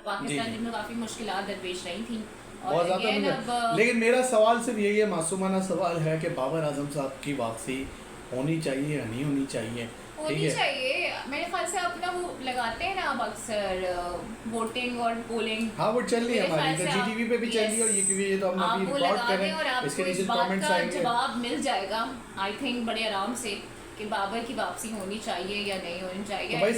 पाकिस्तान में काफ़ी मुश्किलात दरपेश रही थी। बहुत ज़्यादा। लेकिन मेरा सवाल सिर्फ यही है, मासूमाना सवाल है कि बाबर आजम साहब की वापसी होनी चाहिए या नहीं होनी चाहिए? होनी चाहिए मेरे ख्याल से। अपना वो लगाते हैं ना अब अक्सर वोटिंग और पोलिंग। हाँ वो चल रही है हमारी, तो जीटीवी पे भी चल रही है, और ये तो हम अभी रिकॉर्ड कर रहे हैं, इसके नीचे कमेंट्स आएंगे, जवाब मिल जाएगा आई थिंक बड़े आराम से कि बाबर की वापसी होनी चाहिए या नहीं होनी चाहिए। तो भाई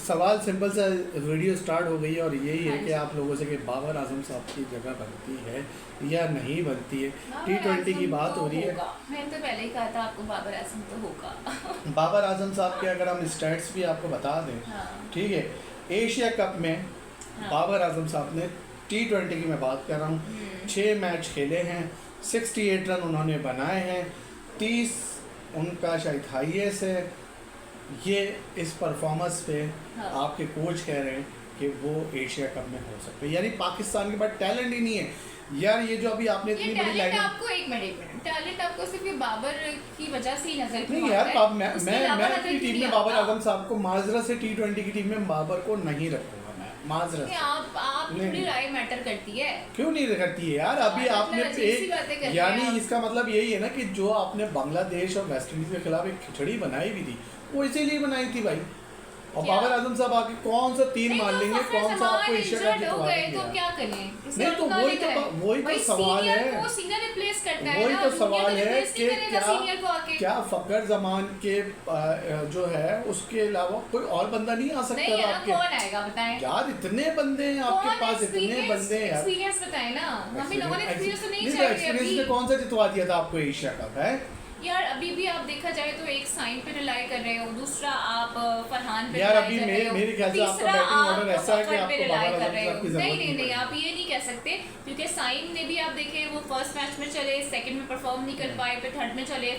सवाल सिंपल सा वीडियो स्टार्ट हो गई है, और यही है कि आप लोगों से कि बाबर आजम साहब की जगह बनती है या नहीं बनती है। T20 की बात हो रही है। मैंने तो पहले ही कहा था आपको, बाबर आजम तो होगा। बाबर आजम साहब के अगर हम स्टैट्स भी आपको बता दें, ठीक है, एशिया कप में बाबर आजम साहब ने T20 की मैं बात कर रहा हूँ 6 मैच खेले हैं, 68 रन उन्होंने बनाए हैं, 30 उनका शायद हाईएस्ट है। ये इस परफॉर्मेंस पे आपके कोच कह रहे हैं कि वो एशिया कप में हो सकते हैं, यानी पाकिस्तान के पास टैलेंट ही नहीं है यार। ये जो अभी आपने इतनी बड़ी लाइन, आपको एक मिनट टैलेंट आपको सिर्फ ये बाबर की वजह से ही नजर नहीं यार, मैं अपनी टीम में बाबर आजम साहब को माजरा से T20 की टीम में बाबर को नहीं रखूंगा मैं, माजरा से। आप थोड़ी राय मैटर करती है, क्यों नहीं करती है यार? अभी आपने यानी इसका मतलब यही है ना कि जो आपने बांग्लादेश और वेस्ट इंडीज के खिलाफ एक खिचड़ी बनाई भी थी, वो इसीलिए बनाई थी भाई। और बाबर आजम साहब आके कौन सा 3 मार लेंगे, कौन सा आपको एशिया कप जितवा देंगे? तो क्या करें? नहीं तो वही तो सवाल है, वही तो सवाल है कि क्या फकर जमान के जो है उसके अलावा कोई और बंदा नहीं आ सकता था आपके? कौन आएगा बताएं यार? इतने बंदे हैं आपके पास, इतने बंदे हैं यार। एक्सपीरियंस बताएं ना, हमें लोगों ने एक्सपीरियंस तो नहीं चाहिए। एक्सपीरियंस में कौन सा जितवा दिया था आपको एशिया कप है यार? अभी भी आप देखा जाए तो एक साइन पे रिलाई कर रहे हो, दूसरा आप फरहान पे यार अभी मेरे ख्याल से आपका बैटिंग ऑर्डर ऐसा है कि आपको बाबर आजम साहब की जरूरत नहीं आप ये नहीं कह सकते, क्योंकि साइन ने भी आप देखें वो फर्स्ट मैच में चले, सेकंड में परफॉर्म नहीं कर पाए, फिर थर्ड में चले।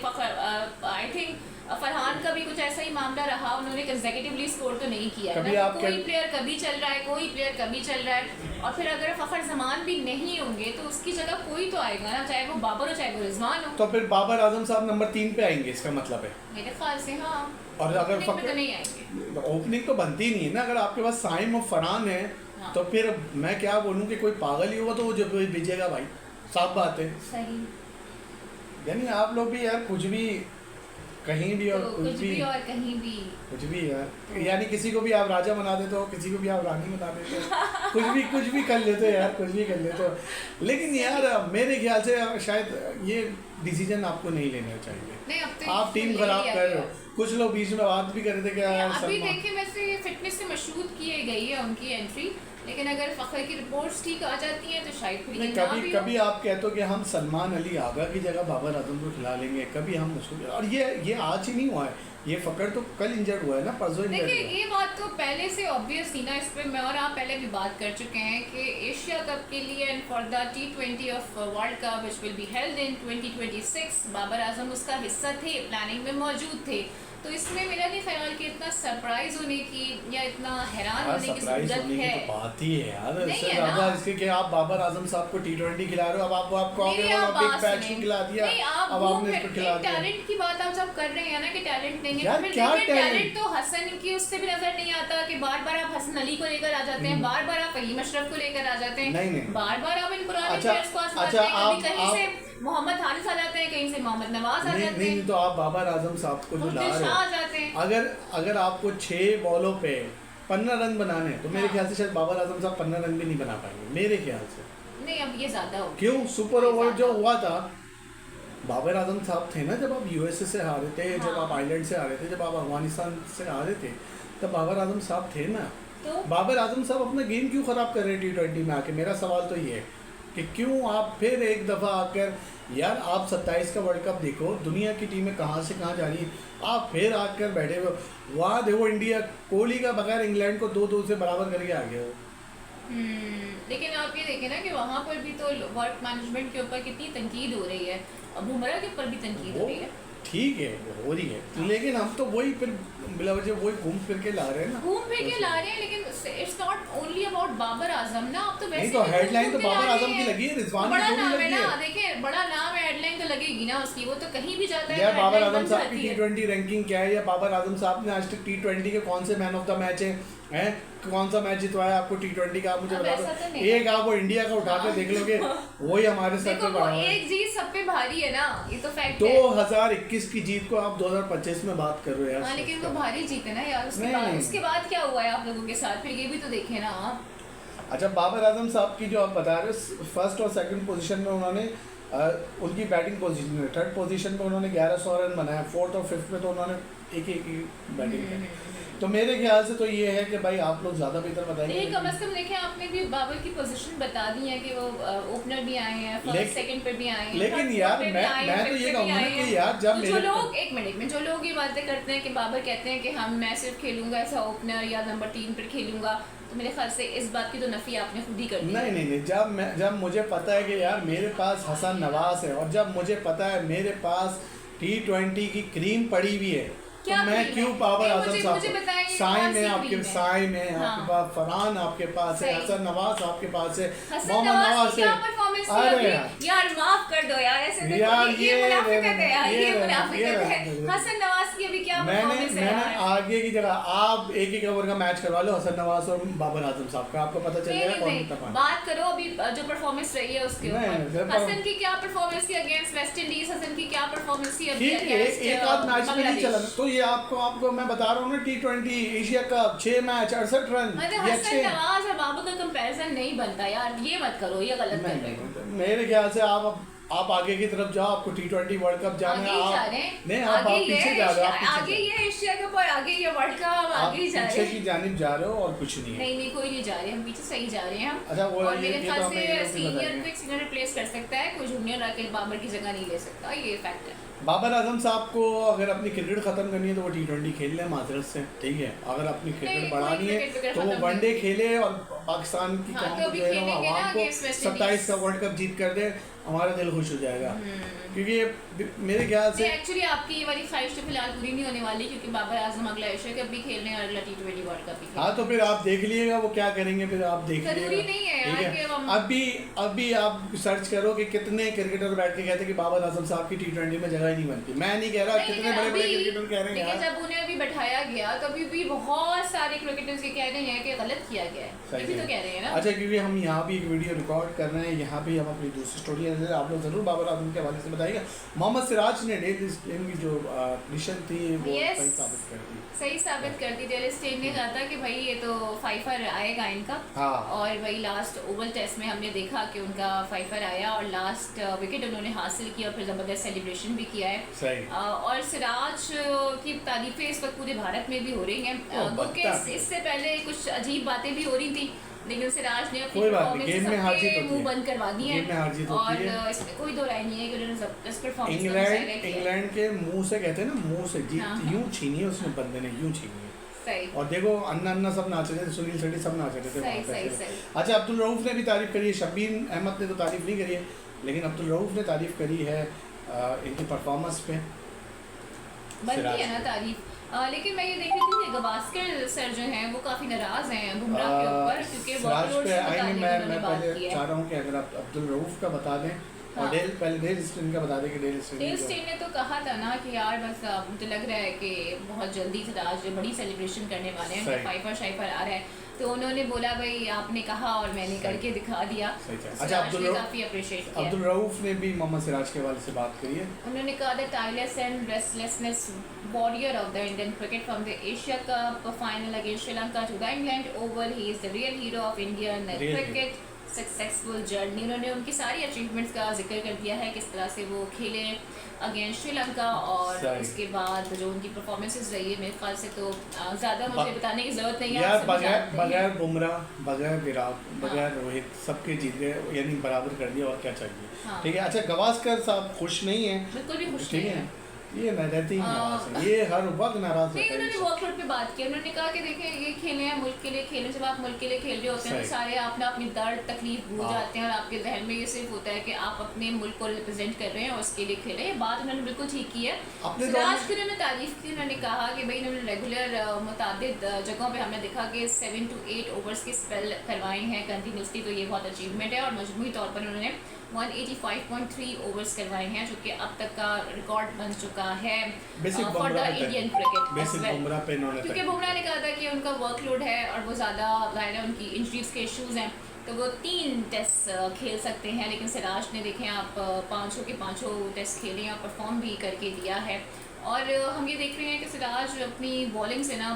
आई थिंक फरहान का भी कुछ ऐसा ही मामला रहा, उन्होंने कंसेक्यूटिवली स्कोर तो नहीं किया है। कोई प्लेयर कभी चल रहा है, कोई प्लेयर कभी चल रहा है, और फिर अगर फखर जमान भी नहीं होंगे तो उसकी जगह कोई तो आएगा ना, चाहे वो बाबर हो चाहे वो रिजवान हो। तो फिर बाबर आजम साहब नंबर 3 पे आएंगे, इसका मतलब है मेरे ख्याल से हाँ। और अगर फखर तो नहीं आएंगे, ओपनिंग तो बनती नहीं है ना। अगर आपके पास साइम और फरहान है तो फिर मैं क्या बोलूँ कि कोई पागल ही होगा तो वो जो भेजेगा भाई, साफ बात है। सही। यानी आप लोग भी यार कुछ भी कहीं भी और कुछ भी और कहीं भी कुछ भी यार, यानी किसी को भी आप राजा बना देते हो, किसी को भी आप रानी बना देते हो, कुछ भी कर लेते हो यार, कुछ भी कर लेते हो। लेकिन यार मेरे ख्याल से शायद ये डिसीजन आपको नहीं लेना चाहिए। आप टीम खराब कर रहे हो। कुछ लोग बीच में बात भी कर रहे थे कि यार अभी देखिए वैसे फिटनेस से मशहूर किए गई है उनकी एंट्री, लेकिन अगर फखर की रिपोर्ट्स ठीक आ जाती हैं तो शायद कभी आप कहते हो कि हम सलमान अली आगा की जगह बाबर आजम को खिला लेंगे, कभी हम उसको, और ये आज ही नहीं हुआ है, ये फकर तो कल इंजर्ड हुआ है ना, परसों इंजर्ड हुआ। देखिए ये बात तो पहले से ऑब्वियस थी ना, इस पे मैं और आप पहले भी बात कर चुके हैं कि एशिया कप के लिए and for the T20 of world cup which will be held in 2026 Babar Azam उसका हिस्सा थे, प्लानिंग में मौजूद थे। तो इसमें मेरा नहीं ख्याल कि इतना सरप्राइज होने की या इतना हैरान होने की जरूरत है। तो बात ही है यार, इससे ज्यादा इसके कि आप बाबर आजम साहब को T20 खिला रहे हो, अब आपको आगे बिग बैच खिला दिया, अब आपने इसको खिला दिया। टैलेंट की बात आप जब कर रहे हैं ना कि टैलेंट नहीं है, तो फिर टैलेंट तो हसन की उससे भी नजर नहीं आता कि बार-बार आप हसन अली को लेकर आ जाते हैं, बार-बार आप फहीम अशरफ को लेकर आ जाते हैं, बार-बार आप इन पुराने प्लेयर्स को आजमाते हैं, कभी कहीं से मोहम्मद हारिस आ जाते हैं, कहीं से मोहम्मद नवाज आ जाते हैं। नहीं तो आप बाबर आजम साहब को जो ला रहे हो, अगर आपको 6 बॉलों पे 15 रन बनाने तो मेरे ख्याल से शायद बाबर आजम साहब 15 रन भी नहीं बना पाएंगे मेरे ख्याल से। नहीं अब ये ज्यादा हो, क्यों? सुपर ओवर जो हुआ था, बाबर आजम साहब थे ना जब आप यूएसए से हारे थे, जब आप आयरलैंड से हारे थे, जब आप अफगानिस्तान से हारे थे, तब बाबर आजम साहब थे ना। तो बाबर आजम साहब अपना गेम क्यों खराब कर रहे हैं T20 में आके? मेरा सवाल तो ये है कि क्यों आप फिर एक दफ़ा आकर, यार आप 27 का वर्ल्ड कप देखो, दुनिया की टीमें कहाँ से कहाँ जा रही है, आप फिर आकर बैठे हुए वहाँ देखो इंडिया कोहली का बगैर इंग्लैंड को 2-2 से बराबर करके आ गया हो। लेकिन आप ये देखें ना कि वहाँ पर भी तो वर्क मैनेजमेंट के ऊपर कितनी तनकीद हो रही है, अब बुमराह के ऊपर भी तनकीद हो रही है। ठीक है हो रही है, लेकिन हम तो वही फिर बिलावजह वही घूम फिर के ला रहे हैं ना, घूम फिर के ला रहे हैं। लेकिन it's not only about Babar Azam ना, आप तो वैसे नहीं तो हेडलाइन तो बाबर आजम की लगी है, रिजवान की थोड़ी लगी है। देखिए बड़ा नाम है, हेडलाइन तो तो लगेगी ना उसकी, वो तो कहीं भी जाता है यार तो बाबर headline आजम बन साहब की जाती है। T20 रैंकिंग क्या है, या बाबर आजम साहब ने आज तक T20 के कौन से मैन ऑफ द मैच हैं, कौन सा मैच जितवाया आपको T20 का, आप मुझे अब बता ऐसा तो दो। नहीं एक आप वो इंडिया का उठा के देख लोगे, वही हमारे सर देखो पे वो पड़ा हुआ है। एक जीत सब पे भारी है ना, ये तो फैक्ट है। 2021 की जीत को आप 2025 में बात कर रहे हो यार। हाँ लेकिन वो भारी जीत है ना यार, उसके बाद उसके बाद क्या हुआ है आप लोगों के साथ, फिर ये भी तो देखे ना आप। अच्छा बाबर आजम साहब की जो आप बता रहे हो, फर्स्ट और सेकंड पोजीशन में उन्होंने उनकी बैटिंग पोजीशन में, थर्ड पोजीशन में उन्होंने 1100 रन बनाया, फोर्थ और फिफ्थ में तो उन्होंने एक ही बैटिंग करी। तो मेरे ख्याल से तो ये है कि भाई आप लोग ज़्यादा बेहतर बताएंगे। कम से कम देखें आपने भी बाबर की पोजीशन बता दी है कि वो ओपनर भी आए हैं, फर्स्ट सेकंड पे भी आए हैं, लेकिन यार मैं तो ये कहूँगा ना कि यार जब जो लोग एक मिनट में जो लोग ये बातें करते हैं कि बाबर कहते हैं कि मैं सिर्फ खेलूंगा ऐसा ओपनर या नंबर 3 पर खेलूंगा, तो मेरे ख्याल से इस बात की तो नफी आपने खुद ही कर दी। नहीं, जब मुझे पता है कि यार मेरे पास हसन नवाज है, और जब मुझे पता है मेरे पास T20 की क्रीम पड़ी हुई है, तो मैं क्यों बाबर आजम साहब, साइम है आपके, साइम है आपके पास, फरहान आपके पास है, हसन नवाज आपके पास है, मोहम्मद नवाज है। अरे यार माफ कर दो यार, ऐसे देखो ये मुनाफिकत है यार, ये मुनाफिकत है। हसन नवाज की अभी क्या परफॉर्मेंस है यार। मैंने आगे की जगह आप एक ओवर का मैच करवा लो हसन नवाज और बाबर आजम साहब का, आपको पता चल जाएगा कौन कितना। बात करो अभी जो परफॉर्मेंस रही है उसके ऊपर, हसन की क्या परफॉर्मेंस थी अगेंस्ट वेस्ट इंडीज, हसन की क्या परफॉर्मेंस थी अभी अगेंस्ट एक आध मैच में नहीं चला, तो ये आपको मैं बता रहा हूँ ना, T20 Asia cup 6 match 68 run, मतलब हसन नवाज और बाबर का कंपैरिजन नहीं बनता यार, ये मत करो, ये गलत कर रहे हो। मेरे ख्याल से आप आगे की तरफ जाओ, आपको T20 वर्ल्ड कप जाना है, आप पीछे जा रहे हो, आगे ये एशिया कप और आगे ये वर्ल्ड कप, आगे ही जा रहे हैं, पीछे की जानिब जा रहे हो और कुछ नहीं है। नहीं कोई नहीं जा रहे, हम पीछे सही जा रहे हैं हम। अच्छा वो और मेरे ख्याल से सीनियर को एक सीनियर रिप्लेस कर सकता है, कोई जूनियर आके बाबर की जगह नहीं ले सकता, ये फैक्ट है। बाबर आजम साहब को अगर अपनी क्रिकेट खत्म करनी है तो वो T20 खेल लें माजरत से, ठीक है। अगर अपनी क्रिकेट बढ़ानी है तो वो वनडे खेले और पाकिस्तान की कौम जो है वो आवाम को 27 का वर्ल्ड कप जीत कर दे, हमारा दिल खुश हो जाएगा। क्योंकि मेरे ख्याल से एक्चुअली आपकी ये वाली ख्वाहिश तो फिलहाल पूरी नहीं होने वाली, क्योंकि बाबर आजम अगला एशिया कप भी खेलने और अगला T20 वर्ल्ड कप भी। हाँ तो फिर आप देख लीजिएगा वो क्या करेंगे, फिर आप देख जरूरी नहीं है यार कि हम अभी आप सर्च करो कि कितने क्रिकेटर बैठ के कहते हैं कि बाबर आजम साहब की T20 में जगह ही नहीं बनती। मैं नहीं कह रहा, कितने बड़े बड़े क्रिकेटर कह रहे हैं। जब उन्हें अभी बैठाया गया तो अभी भी बहुत सारे क्रिकेटर्स ये कह रहे हैं कि गलत किया गया है, ये भी तो कह रहे हैं ना। अच्छा क्योंकि हम यहाँ भी एक वीडियो रिकॉर्ड कर रहे हैं, यहाँ भी हम अपनी दूसरी स्टोरी आप लोग जरूर बाबर आजम के हवाले से बताइएगा। मोहम्मद सिराज ने डेल स्टेन की जो मिशन थी वो सही साबित कर दी। डेल स्टेन ने कहा था कि भाई ये तो फाइफर आएगा इनका, और वही लास्ट ओवल टेस्ट में हमने देखा कि उनका फाइफर आया और लास्ट विकेट उन्होंने हासिल किया और फिर जबरदस्त सेलिब्रेशन भी किया है। सही। और सिराज की तारीफें इस वक्त पूरे भारत में भी हो रही हैं, क्योंकि इससे पहले कुछ अजीब बातें भी हो रही थी, लेकिन सिराज ने अपनी परफॉर्मेंस मुंह बंद करवा दी है, और इसमें कोई दो राय नहीं है कि उन्होंने जबरदस्त परफॉर्मेंस इंग्लैंड के मुंह से कहते हैं ना, मुंह से जीत यूं छीनी है उसने, बंदे ने यूं छीनी है। सही। और देखो अन्ना सब नाच रहे थे, सुनील शेट्टी सब नाच रहे थे वहाँ पे। अच्छा अब्दुल रऊफ ने भी तारीफ करी है, शब्बीर अहमद ने तो तारीफ नहीं करी है, लेकिन अब्दुल रऊफ ने तारीफ करी है इनकी परफॉर्मेंस पे। बनती है ना तारीफ। लेकिन मैं ये देख रही थी कि गवास्कर सर जो हैं वो काफी नाराज हैं बुमराह के ऊपर, क्योंकि वर्कलोड से बताने की उन्होंने बात की है। चाह रहा हूं कि अगर आप अब्दुल रऊफ का बता दें और डेल स्टेन का बता दें कि डेल स्टेन ने तो कहा था ना कि यार बस मुझे लग रहा है कि बहुत जल्दी सिराज जो बड़ी सेलिब्रेशन करने वाले हैं, फाइफर शाइफर आ रहा है, तो उन्होंने बोला भाई आपने कहा और मैंने करके दिखा दिया। अच्छा काफी अप्रिशिएट किया। अब्दुल रऊफ ने भी मोहम्मद सिराज के हवाले से बात करी है, उन्होंने कहा the tireless and restlessness warrior of the Indian cricket from the Asia Cup final against Sri Lanka to the England Oval, he is the real hero of Indian cricket successful journey. उन्होंने उनकी सारी achievements का जिक्र कर दिया है, किस तरह से वो खेले अगेंस्ट श्रीलंका, और उसके बाद जो उनकी परफॉर्मेंसेस रही है, मेरे ख्याल से तो ज़्यादा मुझे बताने की ज़रूरत नहीं है यार। बगैर बुमराह, बगैर विराट, बगैर रोहित, सबके जीत गए, यानी बराबर कर दिया, और क्या चाहिए। ठीक है। अच्छा गवास्कर साहब खुश नहीं है, बिल्कुल भी खुश नहीं है, ये रहती ही नाराज है, ये हर वक्त नाराज नहीं, होता है। उन्होंने वर्कलोड पे बात की, उन्होंने कहा कि देखें ये खेले हैं मुल्क के लिए खेलें, जब आप मुल्क के लिए खेल रहे होते हैं तो सारे आप ना अपनी दर्द तकलीफ भूल जाते हैं और आपके जहन में ये सिर्फ होता है कि आप अपने मुल्क को रिप्रेजेंट कर रहे हैं और उसके लिए खेलें। ये बात उन्होंने बिल्कुल ठीक की है। सिराज की उन्होंने तारीफ की, उन्होंने कहा कि भाई इन्होंने रेगुलर मुताबिद जगहों पर हमने देखा कि 7 to 8 ओवर्स के स्पेल करवाए हैं कंटिन्यूसली, तो ये बहुत अचीवमेंट है। और मजमूई तौर पर उन्होंने 185.3 ओवर्स करवाए हैं जो कि अब तक का रिकॉर्ड बन चुका है फॉर द इंडियन क्रिकेट। क्योंकि बुमराह ने कहा था कि उनका वर्कलोड है और वो ज़्यादा जाहिर है उनकी इंजरीज के इश्यूज हैं, तो वो 3 टेस्ट खेल सकते हैं। लेकिन सिराज ने देखें आप 5 के 5 टेस्ट खेले और परफॉर्म भी करके दिया है। और हम ये देख रहे हैं कि सिराज अपनी बॉलिंग से ना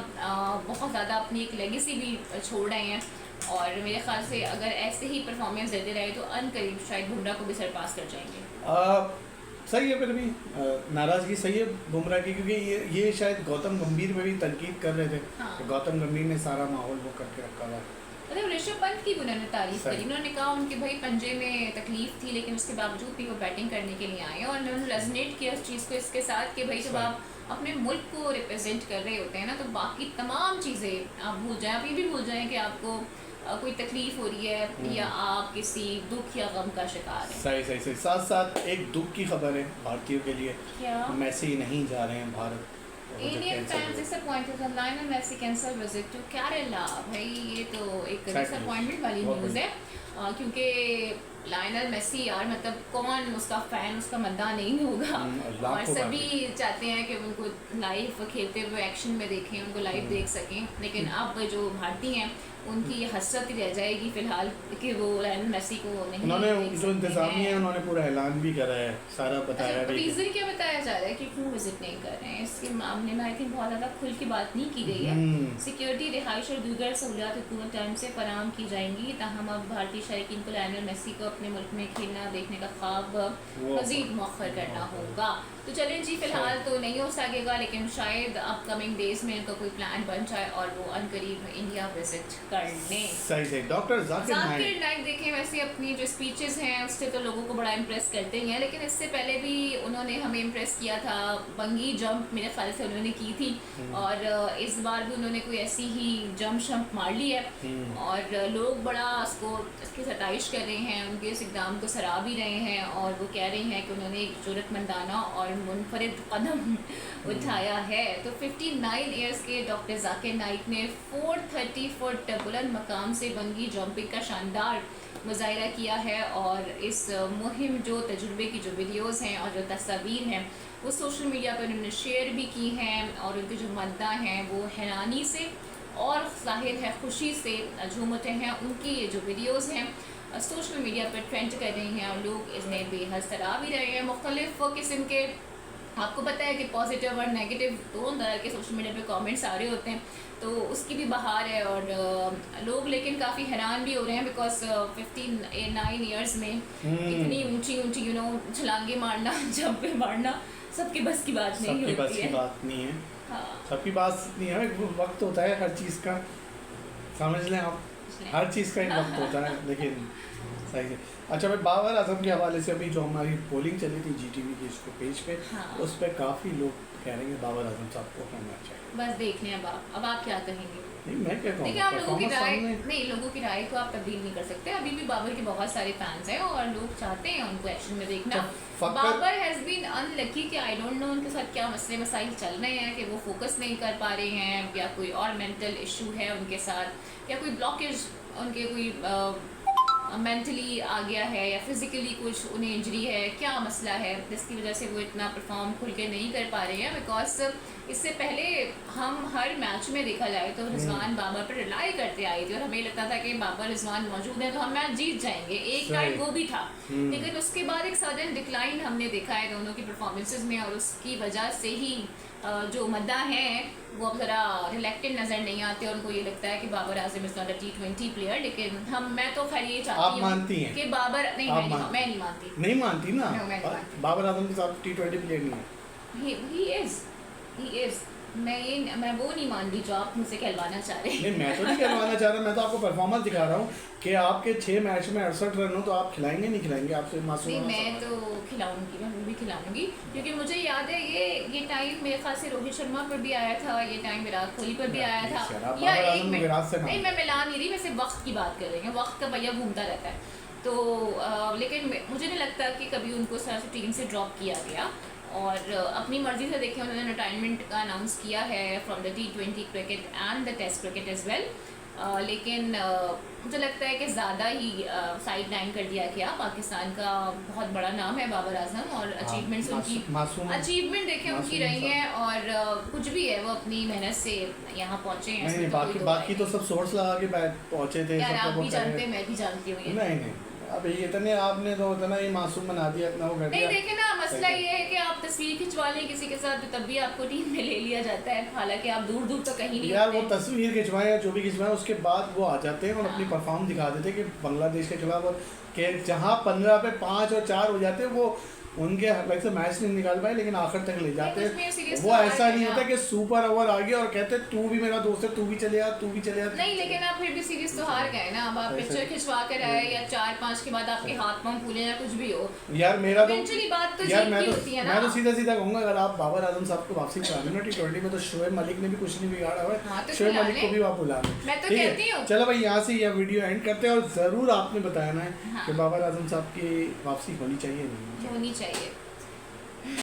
बहुत ज़्यादा अपनी एक लेगेसी भी छोड़ रहे हैं और मेरे ख्याल से अगर ऐसे ही परफॉर्मेंस देते रहे तो अनकरीब शायद बुमराह को भी सरपास कर जाएंगे। सही है, फिर भी नाराज़गी सही है बुमराह की, क्योंकि ये शायद गौतम गंभीर में भी तनकीद कर रहे थे। हाँ। गौतम गंभीर ने सारा माहौल वो करके रखा हुआ। मतलब ऋषभ पंत की भी उन्होंने तारीफ करी, उन्होंने कहा उनके भाई पंजे में तकलीफ थी लेकिन उसके बावजूद भी वो बैटिंग करने के लिए आए और उन्होंने रेजोनेट किया उस चीज़ को इसके साथ कि भाई जब आप अपने मुल्क को रिप्रेजेंट कर रहे होते हैं ना तो बाकी तमाम चीज़ें आप भूल जाएं, आप ये भी भूल जाएं कि आपको कोई तकलीफ हो रही है या आप किसी दुख या गम का शिकार हैं। सही सही सही। साथ साथ एक दुख की खबर है भारतीयों के लिए, क्या मेसी नहीं जा रहे हैं Bharat. Indian fans disappointed on Lionel Messi cancel visit to Kerala. भाई ये तो एक डिसअपॉइंटमेंट वाली न्यूज़ है क्योंकि लायनल मेसी यार मतलब कौन उसका फ़ैन उसका मद्दा नहीं होगा और सभी चाहते हैं कि उनको लाइव खेलते हुए एक्शन में देखें, उनको लाइव देख सकें। लेकिन अब जो भारतीय हैं उनकी हसरत ही रह जाएगी फिलहाल कि वो लायनल मेसी को नहीं उन्होंने जो इंतजामिया है उन्होंने पूरा ऐलान भी करा है, सारा बताया है। रीज़न क्या बताया जा रहा है कि क्यों विजिट नहीं कर रहे हैं? इसके मामले में आई थिंक बहुत ज़्यादा खुल की बात नहीं की गई है। सिक्योरिटी, रिहाइश और दीगर सहूलियात हुकूमत टाइम से फराहम की जाएंगी, ताहम अब भारतीय शायकीन को लायनल मेसी को अपने मुल्क में खेलना देखने का ख्वाब मज़ीद मौखर करना होगा। तो चलें जी, फिलहाल तो नहीं हो सकेगा लेकिन शायद अपकमिंग डेज में इनका कोई प्लान बन जाए और वो अनकरीब इंडिया विजिट करने। सही सही। डॉक्टर जाकिर नाइक देखें वैसे अपनी जो स्पीचेस हैं उससे तो लोगों को बड़ा इम्प्रेस करते ही हैं, लेकिन इससे पहले भी उन्होंने हमें इम्प्रेस किया था, बंगी जंप मेरे ख्याल से उन्होंने की थी और इस बार भी उन्होंने कोई ऐसी ही जंप शंप मार ली है और लोग बड़ा इसकी सताइश कर रहे हैं, उनके इस इक़दाम को सराह भी रहे हैं और वो कह रहे हैं कि उन्होंने एक ज़रूरतमंदाना और मुनफरिद कदम उठाया है। तो 59 ईयर्स के डॉक्टर जाकिर नाइक ने 430 फुट बुलंद मकाम से बंगी जंपिंग का शानदार मुजाहिरा किया है और इस मुहिम जो तजुर्बे की जो वीडियोस हैं और जो तस्वीर हैं वो सोशल मीडिया पर उन्होंने शेयर भी की हैं और उनके जो मद्दा हैं वो हैरानी से और ज़ाहिर है खुशी से झूम उठे हैं। उनकी ये जो वीडियोस हैं सोशल मीडिया पर ट्रेंड कर रही हैं और लोग इन्हें बेहद सराह भी रहे हैं। मुख्तलिफ़ किस्म के, आपको पता है कि पॉजिटिव और नेगेटिव दोनों तरह के सोशल मीडिया पे कमेंट्स आ रहे होते हैं, तो उसकी भी बहार है और लोग लेकिन काफ़ी हैरान भी हो रहे हैं बिकॉज 59 ईयर्स में इतनी ऊंची ऊंची छलांगे मारना, जंपे मारना सबके बस की बात नहीं होती है। सबकी बस की बात नहीं है। हाँ, सबकी बात नहीं है, वक्त होता है हर चीज़ का, समझ लें आप, हर चीज़ का एक वक्त होता है। लेकिन सही है। अच्छा, मैं बाबर आजम के हवाले से अभी जो हमारी पोलिंग चली थी जीटीवी की इसको पेज पे, हाँ। उस पर काफ़ी लोग कह रहे हैं बाबर आजम साहब को होना चाहिए। बस देख लें अब आप क्या कहेंगे? नहीं, मैं क्या कहूँगा, देखिए आप लोगों की राय नहीं, लोगों की राय को आप तब्दील नहीं कर सकते। अभी भी बाबर के बहुत सारे फैंस हैं और लोग चाहते हैं उनको एक्शन में देखना। बाबर हैज़ बीन अनलकी कि आई डोंट नो उनके साथ क्या मसले मसाइल चल रहे हैं कि वो फोकस नहीं कर पा रहे हैं या कोई और मेंटल इशू है उनके साथ या कोई ब्लॉकेज उनके कोई मेंटली आ गया है या फिज़िकली कुछ उन्हें इंजरी है, क्या मसला है जिसकी वजह से वो इतना परफॉर्म खुल के नहीं कर पा रहे हैं। बिकॉज इससे पहले हम हर मैच में देखा जाए तो रिजवान बाबर पर रिलाई करते आई थी और हमें लगता था कि बाबर रिजवान मौजूद है तो हम मैच जीत जाएंगे, एक टाइम वो भी था। लेकिन उसके बाद एक सडन डिक्लाइन हमने देखा है दोनों की परफॉर्मेंसेज में और उसकी वजह से ही जो मद्दा हैं वो अब ज़रा रिलेक्टेड नज़र नहीं आते और उनको ये लगता है कि Babar Azam is not a T20 player. लेकिन मैं तो खैर ये चाहती हूँ कि बाबर नहीं, मैं नहीं मानती। नहीं मानती ना, बाबर आजम के साथ T20 प्लेयर नहीं है। He is मैं वो नहीं मान रही जो आप मुझसे कहलवाना चाह रहे हैं। नहीं, मैं तो नहीं कहलवाना चाह रहा, मैं तो आपको परफॉर्मेंस दिखा रहा हूँ कि आपके 6 मैच में 68 रन हो तो आप खिलाएंगे नहीं खिलाएंगे? आपसे मासूम नहीं, मैं तो खिलाऊंगी, मैं वो भी खिलाऊंगी, क्योंकि मुझे याद है ये टाइम मेरे ख्याल से रोहित शर्मा पर भी आया था, ये टाइम विराट कोहली पर भी आया था, या एक मिनट, नहीं मैं मिला नहीं रही, मैं सिर्फ वक्त की बात कर रही हूँ, वक्त का भैया घूमता रहता है। तो लेकिन मुझे नहीं लगता कि कभी उनको टीम से ड्रॉप किया गया, और अपनी मर्जी से देखें उन्होंने रिटायरमेंट का अनाउंस किया है from the T20 cricket and the test cricket as well. लेकिन मुझे लगता है कि ज़्यादा ही साइड लाइन कर दिया गया। पाकिस्तान का बहुत बड़ा नाम है बाबर आजम, और अचीवमेंट्स उनकी अचीवमेंट देखें उनकी रही हैं, और कुछ भी है वो अपनी मेहनत से यहाँ पहुँचे हैं। नहीं, बाकी तो सब सोर्स लगा के पहुँचे थे। यार आप भी जानते हैं, मैं भी जानती हूँ। नहीं अब इतने आपने तो उतना ही मासूम बना दिया, इतना वो कर दिया। नहीं देखे ना, मसला ये है कि आप तस्वीर खिंचवा लें किसी के साथ तो तब भी आपको टीम में ले लिया जाता है, हालांकि आप दूर दूर तक कहीं नहीं यार वो तस्वीर खिंचवाएं या जो भी खिंचवाएं, उसके बाद वो आ जाते हैं और अपनी परफॉर्म दिखा देते हैं कि बांग्लादेश के खिलाफ, और कि जहाँ 15 पे 5 और 4 हो जाते हैं वो उनके वैसे मैच नहीं निकाल पाए लेकिन आखिर तक ले जाते हैं। वो ऐसा नहीं होता कि सुपर ओवर आ गया और कहते तू भी मेरा दोस्त है, तू भी चले आ, तू भी चले आ। नहीं, लेकिन आप फिर भी सीरीज तो हार गए ना। अब आप पिक्चर खिंचवा कर आए या 4-5 के बाद आपके हाथ पांव फूले या कुछ भी हो, यार मेरा तो बात तो यार मैं तो सीधा कहूंगा, अगर आप बाबर आजम साहब को वापसी कराने ना T20 में, तो शोएब मलिक ने भी कुछ नहीं बिगाड़ा हुआ है, शोएब मलिक को भी आप बुला लें। मैं तो कहती हूँ चलो भाई, यहाँ से यह वीडियो एंड करते हैं, और जरूर आपने बताया ना कि बाबर आजम साहब की वापसी होनी चाहिए, नहीं होनी चाहिए।